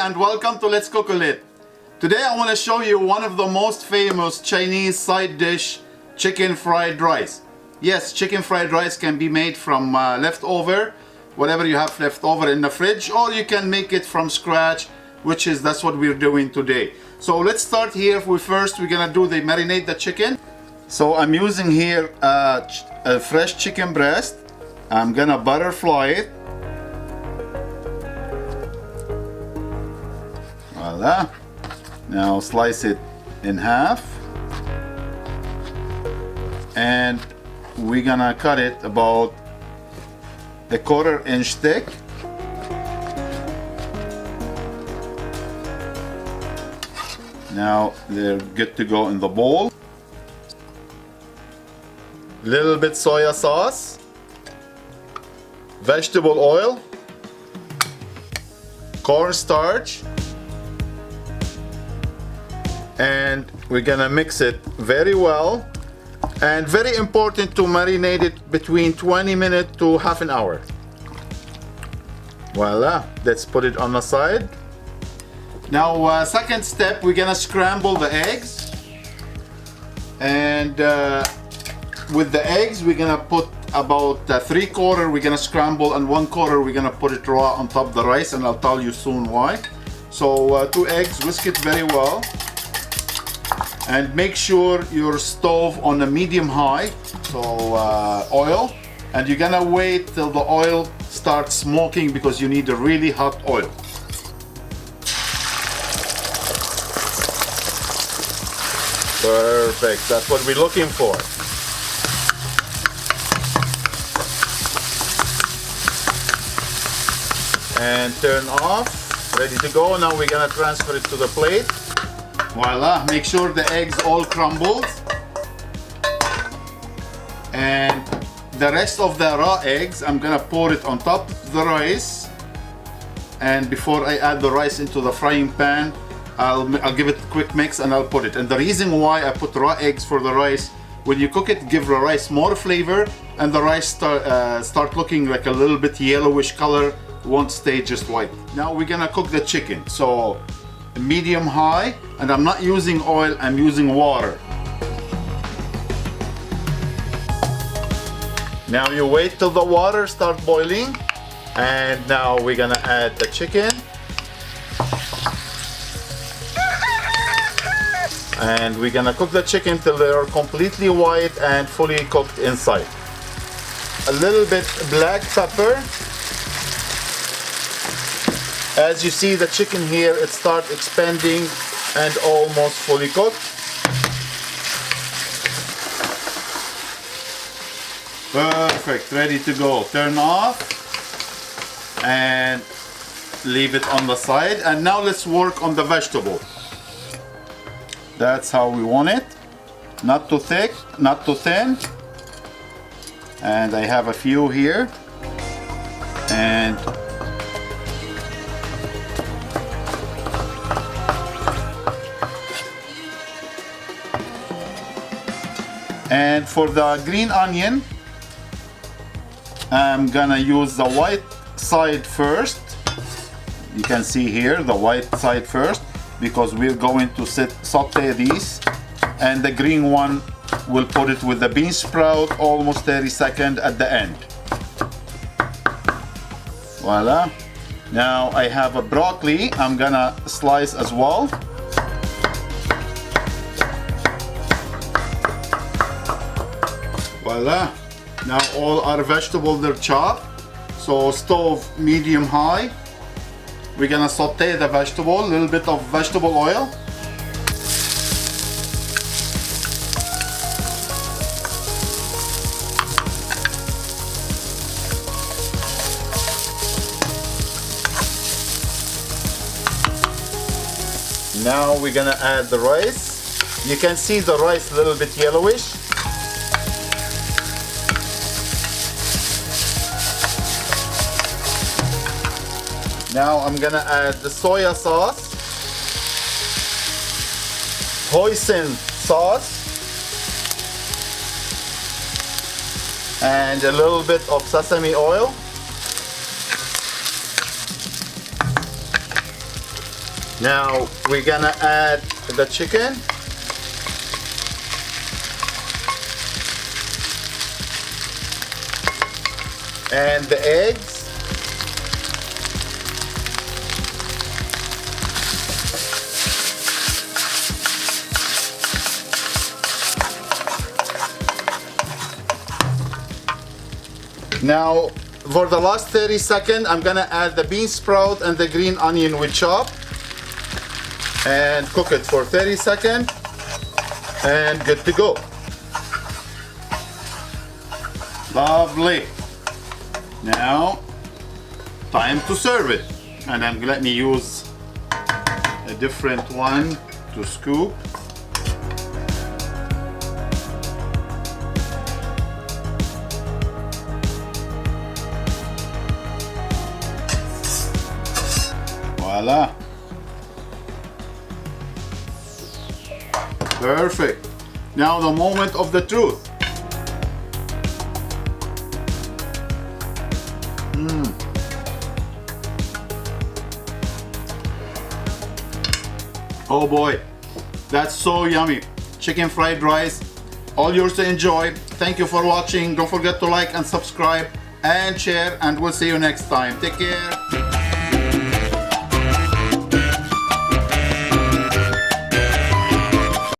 and welcome to Letscookolet. Today I want to show you one of the most famous Chinese side dish, chicken fried rice. Yes, chicken fried rice can be made from leftover, whatever you have left over in the fridge, or you can make it from scratch, that's what we're doing today. So let's start here. First we're gonna marinate the chicken. So I'm using here a fresh chicken breast. I'm gonna butterfly it. Voila. Now slice it in half. And we're gonna cut it about a 1/4 inch thick. Now they're good to go in the bowl. Little bit soya sauce, vegetable oil, cornstarch, and we're gonna mix it very well. And very important to marinate it between 20 minutes to half an hour. Voila, let's put it on the side. Now second step, we're gonna scramble the eggs. And with the eggs, we're gonna put about 3/4 we're gonna scramble, and 1/4 we're gonna put it raw on top of the rice, and I'll tell you soon why. So 2 eggs, whisk it very well. And make sure your stove on a medium high, so oil, and you're gonna wait till the oil starts smoking because you need a really hot oil. Perfect, that's what we're looking for. And turn off, ready to go. Now we're gonna transfer it to the plate. Voila, make sure the eggs all crumbled. And the rest of the raw eggs, I'm gonna pour it on top of the rice. And before I add the rice into the frying pan, I'll give it a quick mix and I'll put it. And the reason why I put raw eggs for the rice, when you cook it, give the rice more flavor, and the rice start looking like a little bit yellowish color, won't stay just white. Now we're gonna cook the chicken. So medium high, and I'm not using oil, I'm using water. Now you wait till the water start boiling, and now we're gonna add the chicken. And we're gonna cook the chicken till they are completely white and fully cooked inside. A little bit black pepper. As you see the chicken here, it starts expanding and almost fully cooked. Perfect, ready to go. Turn off and leave it on the side. And now let's work on the vegetable. That's how we want it. Not too thick, not too thin. And I have a few here. And for the green onion, I'm gonna use the white side first. You can see here the white side first, because we're going to saute these, and the green one we'll put it with the bean sprout almost 30 seconds at the end. Voila. Now I have a broccoli, I'm gonna slice as well. Voila. Now all our vegetables are chopped. So stove medium high. We're gonna saute the vegetable, a little bit of vegetable oil. Now we're gonna add the rice. You can see the rice a little bit yellowish. Now I'm gonna add the soya sauce, hoisin sauce, and a little bit of sesame oil. Now we're gonna add the chicken. And the eggs. Now for the last 30 seconds, I'm gonna add the bean sprout and the green onion we chop and cook it for 30 seconds and good to go. Lovely. Now, time to serve it. And then let me use a different one to scoop. Voila. Perfect. Now the moment of the truth. Oh boy, that's so yummy. Chicken fried rice, all yours to enjoy. Thank you for watching. Don't forget to like and subscribe and share, and we'll see you next time. Take care.